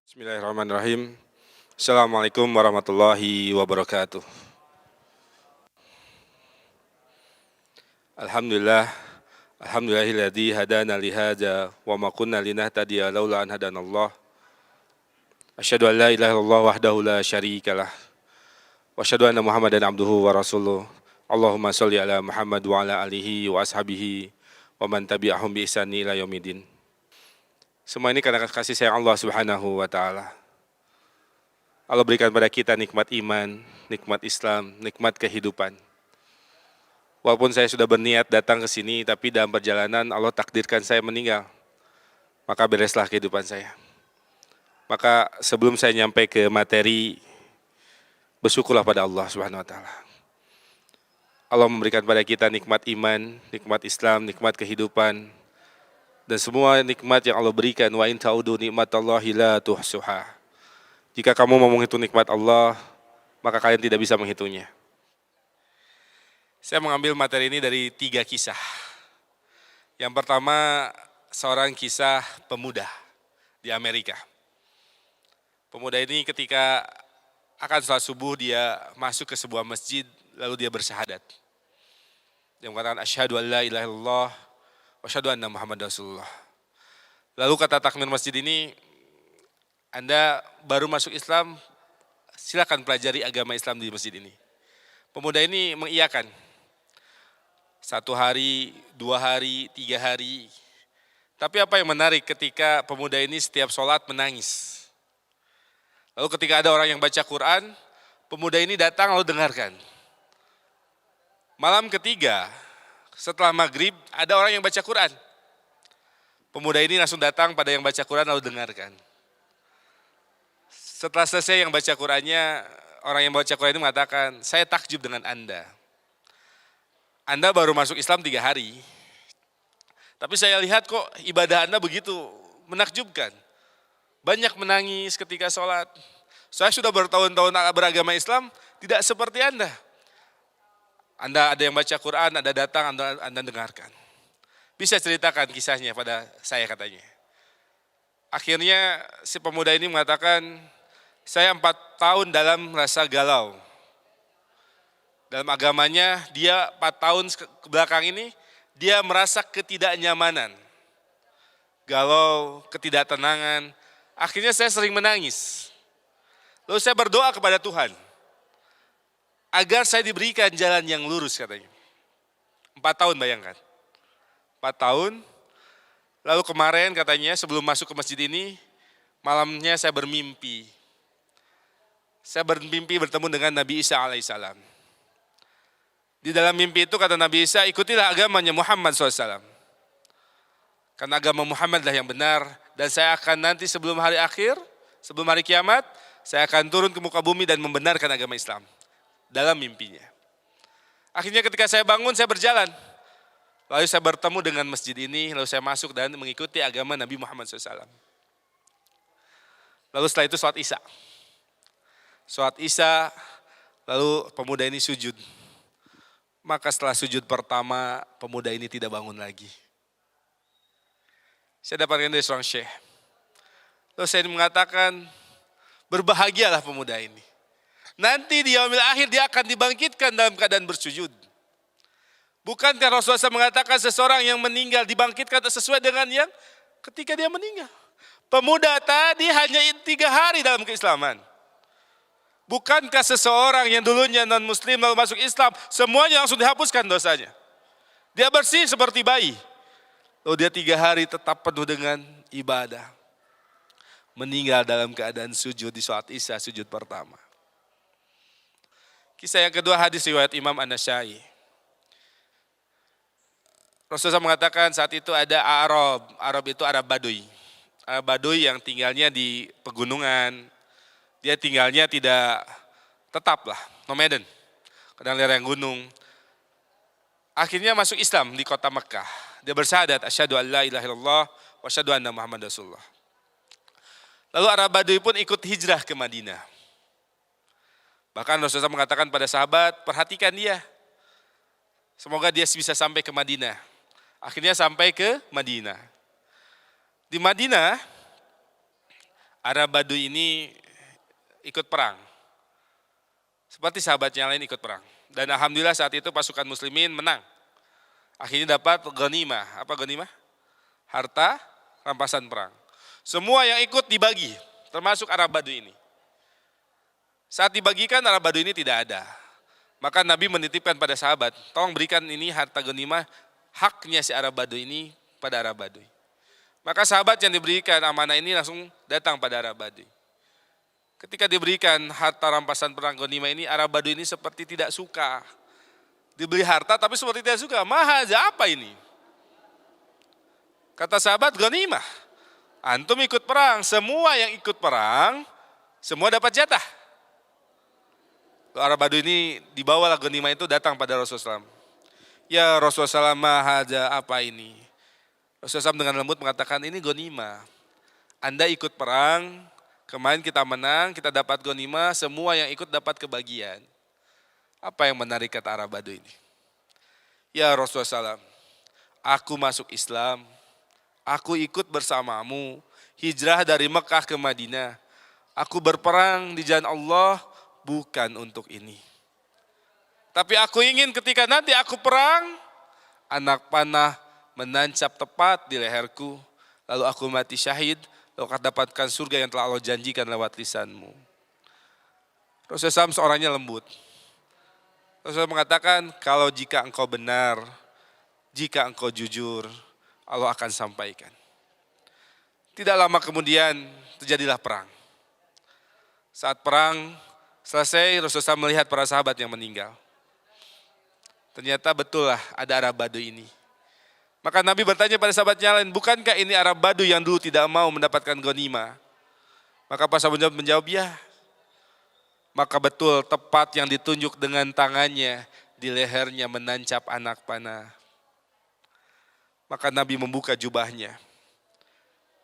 Bismillahirrahmanirrahim. Assalamualaikum warahmatullahi wabarakatuh. Alhamdulillah, alhamdulillahilladzi hadana lihadza wa ma kunna linahtadiya laula an hadanallah. Asyhadu an la ilaha illallah wahdahu la syarikalah. Wa asyhadu anna Muhammadan abduhu wa rasuluh. Allahumma shalli ala Muhammad wa ala alihi wa ashabihi wa man tabi'ahum bi ihsani ila yaumidin. Semua ini karena kasih sayang Allah Subhanahu wa taala. Allah berikan pada kita nikmat iman, nikmat Islam, nikmat kehidupan. Walaupun saya sudah berniat datang ke sini, tapi dalam perjalanan Allah takdirkan saya meninggal. Maka bereslah kehidupan saya. Maka sebelum saya nyampe ke materi, bersyukurlah pada Allah Subhanahu wa taala. Allah memberikan pada kita nikmat iman, nikmat Islam, nikmat kehidupan, dan semua nikmat yang Allah berikan. Wa in ta'udu nikmatallahi la tuhsuha. Jika kamu mau menghitung nikmat Allah, maka kalian tidak bisa menghitungnya. Saya mengambil materi ini dari 3 kisah. Yang pertama, seorang kisah pemuda di Amerika. Pemuda ini ketika akan sholat subuh, dia masuk ke sebuah masjid, lalu dia bersyahadat. Dia mengatakan, asyhadu an la ilaha illallah, wa asyhadu anna Muhammad Rasulullah. Lalu kata takmir masjid ini, Anda baru masuk Islam, silakan pelajari agama Islam di masjid ini. Pemuda ini mengiyakan. 1 hari, 2 hari, 3 hari. Tapi apa yang menarik ketika pemuda ini setiap sholat menangis. Lalu ketika ada orang yang baca Quran, pemuda ini datang lalu dengarkan. Malam ketiga, setelah maghrib, ada orang yang baca Quran. Pemuda ini langsung datang pada yang baca Quran lalu dengarkan. Setelah selesai yang baca Qurannya, orang yang baca Quran ini mengatakan, saya takjub dengan Anda. Anda baru masuk Islam 3 hari. Tapi saya lihat kok ibadah Anda begitu menakjubkan. Banyak menangis ketika sholat. Saya sudah bertahun-tahun beragama Islam, tidak seperti Anda. Anda ada yang baca Quran, Anda datang, Anda dengarkan. Bisa ceritakan kisahnya pada saya katanya. Akhirnya si pemuda ini mengatakan, saya 4 tahun dalam rasa galau. Dalam agamanya, dia 4 tahun ke belakang ini, dia merasa ketidaknyamanan. Galau, ketidaktenangan. Akhirnya saya sering menangis. Lalu saya berdoa kepada Tuhan. Agar saya diberikan jalan yang lurus katanya. 4 tahun bayangkan. 4 tahun. Lalu kemarin katanya sebelum masuk ke masjid ini, malamnya saya bermimpi. Saya bermimpi bertemu dengan Nabi Isa alaihissalam. Di dalam mimpi itu kata Nabi Isa, ikutilah agamanya Muhammad SAW. Karena agama Muhammad lah yang benar. Dan saya akan nanti sebelum hari akhir, sebelum hari kiamat, saya akan turun ke muka bumi dan membenarkan agama Islam. Dalam mimpinya. Akhirnya ketika saya bangun, saya berjalan. Lalu saya bertemu dengan masjid ini, lalu saya masuk dan mengikuti agama Nabi Muhammad SAW. Lalu setelah itu sholat Isya. Sholat Isya, lalu pemuda ini sujud. Maka setelah sujud pertama, pemuda ini tidak bangun lagi. Saya dapatkan dari seorang syekh. Lalu saya mengatakan, berbahagialah pemuda ini. Nanti di yaumil akhir dia akan dibangkitkan dalam keadaan bersujud. Bukankah Rasulullah SAW mengatakan seseorang yang meninggal dibangkitkan sesuai dengan yang ketika dia meninggal. Pemuda tadi hanya 3 hari dalam keislaman. Bukankah seseorang yang dulunya non-muslim lalu masuk Islam, semuanya langsung dihapuskan dosanya. Dia bersih seperti bayi. Lalu dia 3 hari tetap penuh dengan ibadah. Meninggal dalam keadaan sujud di sholat Isya, sujud pertama. Kisah yang kedua hadis riwayat Imam An-Nasa'i. Rasulullah mengatakan saat itu ada Arab. Arab itu Arab Baduy. Arab Baduy yang tinggalnya di pegunungan. Dia tinggalnya tidak tetap lah, nomaden. Kadang lereng gunung. Akhirnya masuk Islam di kota Mekah. Dia bersyahadat, asyhadu an la ilaha illallah wa asyhadu anna Muhammad Rasulullah. Lalu Arab Badui pun ikut hijrah ke Madinah. Bahkan Rasulullah mengatakan pada sahabat, perhatikan dia. Semoga dia bisa sampai ke Madinah. Akhirnya sampai ke Madinah. Di Madinah, Arab Badui ini ikut perang. Seperti sahabatnya lain ikut perang. Dan alhamdulillah saat itu pasukan muslimin menang. Akhirnya dapat ghanimah. Apa ghanimah? Harta rampasan perang. Semua yang ikut dibagi, termasuk Arab Badui ini. Saat dibagikan Arab Badui ini tidak ada. Maka Nabi menitipkan pada sahabat, tolong berikan ini harta ghanimah, haknya si Arab Badui ini pada Arab Badui. Maka sahabat yang diberikan amanah ini langsung datang pada Arab Badui. Ketika diberikan harta rampasan perang ghanimah ini, Arab Badui ini seperti tidak suka. Diberi harta tapi seperti tidak suka. Mahaza, apa ini? Kata sahabat, ghanimah. Antum ikut perang, semua yang ikut perang, semua dapat jatah. Arab Badui ini dibawalah ghanimah itu datang pada Rasulullah SAW. Ya Rasulullah SAW, mahaza, apa ini? Rasulullah SAW dengan lembut mengatakan, ini ghanimah. Anda ikut perang, kemarin kita menang, kita dapat ghanimah, semua yang ikut dapat kebagian. Apa yang menarik kata Arab Badui ini? Ya Rasulullah SAW, aku masuk Islam, aku ikut bersamamu, hijrah dari Mekah ke Madinah. Aku berperang di jalan Allah bukan untuk ini. Tapi aku ingin ketika nanti aku perang, anak panah menancap tepat di leherku, lalu aku mati syahid, lalu akan dapatkan surga yang telah Allah janjikan lewat lisanmu. Rasulullah SAW seorangnya lembut. Rasulullah mengatakan, kalau jika engkau benar, jika engkau jujur, Allah akan sampaikan. Tidak lama kemudian terjadilah perang. Saat perang selesai, Rasulullah SAW melihat para sahabat yang meninggal. Ternyata betul lah ada Arab Badui ini. Maka Nabi bertanya pada sahabatnya lain, bukankah ini Arab Badui yang dulu tidak mau mendapatkan ghanimah? Maka para sahabat menjawab, ya. Maka betul tepat yang ditunjuk dengan tangannya, di lehernya menancap anak panah. Maka Nabi membuka jubahnya.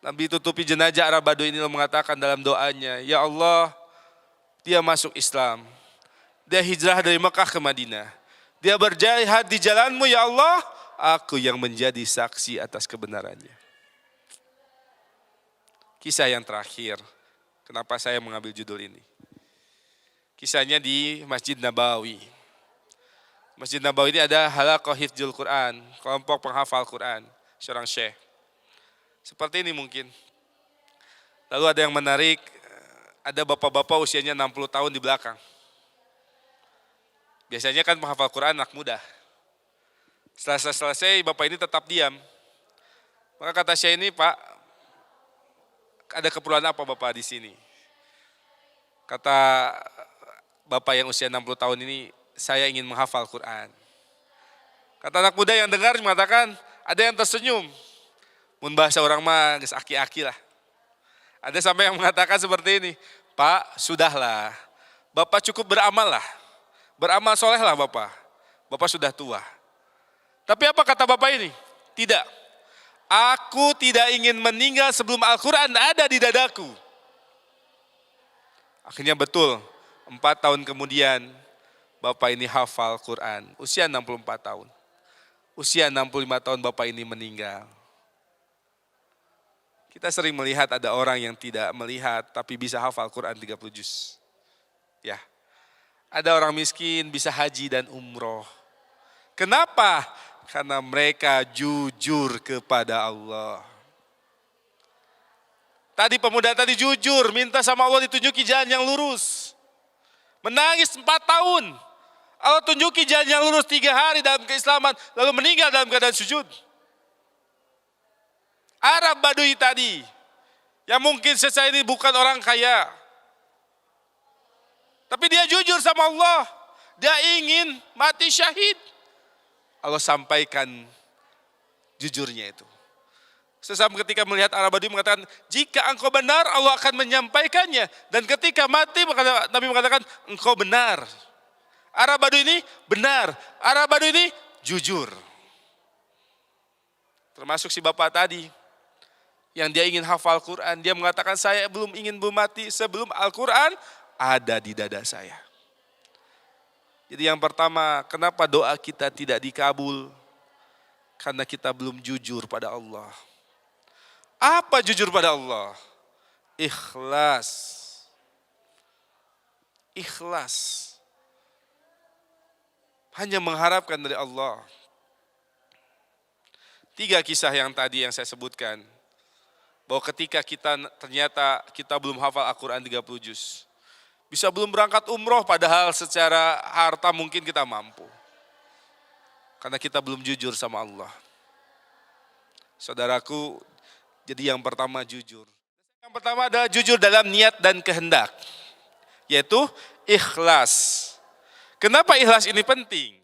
Nabi tutupi jenazah Arab Badui ini mengatakan dalam doanya, ya Allah, dia masuk Islam. Dia hijrah dari Mekah ke Madinah. Dia berjihad di jalanmu ya Allah, aku yang menjadi saksi atas kebenarannya. Kisah yang terakhir, kenapa saya mengambil judul ini? Kisahnya di Masjid Nabawi. Masjid Nabawi ini ada halaqah hifdzul Quran, kelompok penghafal Quran, seorang syekh. Seperti ini mungkin. Lalu ada yang menarik, ada bapak-bapak usianya 60 tahun di belakang. Biasanya kan penghafal Quran anak muda. Setelah selesai bapak ini tetap diam. Maka kata syekh ini, Pak, ada keperluan apa bapak di sini? Kata bapak yang usia 60 tahun ini, saya ingin menghafal Quran. Kata anak muda yang dengar mengatakan, ada yang tersenyum. Mun bahasa orang mah geus aki-aki lah. Ada sampai yang mengatakan seperti ini, Pak, sudahlah. Bapak cukup beramal lah. Beramal soleh lah Bapak. Bapak sudah tua. Tapi apa kata Bapak ini? Tidak. Aku tidak ingin meninggal sebelum Al-Quran ada di dadaku. Akhirnya betul, 4 tahun kemudian, Bapak ini hafal Quran, usia 64 tahun. Usia 65 tahun Bapak ini meninggal. Kita sering melihat ada orang yang tidak melihat tapi bisa hafal Quran 30 juz. Ya. Ada orang miskin bisa haji dan umroh. Kenapa? Karena mereka jujur kepada Allah. Tadi pemuda tadi jujur, minta sama Allah ditunjuki jalan yang lurus. Menangis 4 tahun. Allah tunjuki jalan yang lurus 3 hari dalam keislaman, lalu meninggal dalam keadaan sujud. Arab Badui tadi, yang mungkin secara ini bukan orang kaya. Tapi dia jujur sama Allah. Dia ingin mati syahid. Allah sampaikan jujurnya itu. Sesampainya ketika melihat Arab Badui mengatakan, jika engkau benar Allah akan menyampaikannya. Dan ketika mati Nabi mengatakan, engkau benar. Arab Badui ini benar. Arab Badui ini jujur. Termasuk si bapak tadi. yang dia ingin hafal Quran. Dia mengatakan saya belum mati sebelum Al-Quran ada di dada saya. Jadi yang pertama, kenapa doa kita tidak dikabul? Karena kita belum jujur pada Allah. Apa jujur pada Allah? Ikhlas. Ikhlas. Hanya mengharapkan dari Allah. 3 kisah yang tadi yang saya sebutkan. Bahwa ketika ternyata kita belum hafal Al-Quran 30 juz. Bisa belum berangkat umroh padahal secara harta mungkin kita mampu. Karena kita belum jujur sama Allah. Saudaraku, jadi yang pertama jujur. Yang pertama adalah jujur dalam niat dan kehendak. Yaitu ikhlas. Kenapa ikhlas ini penting?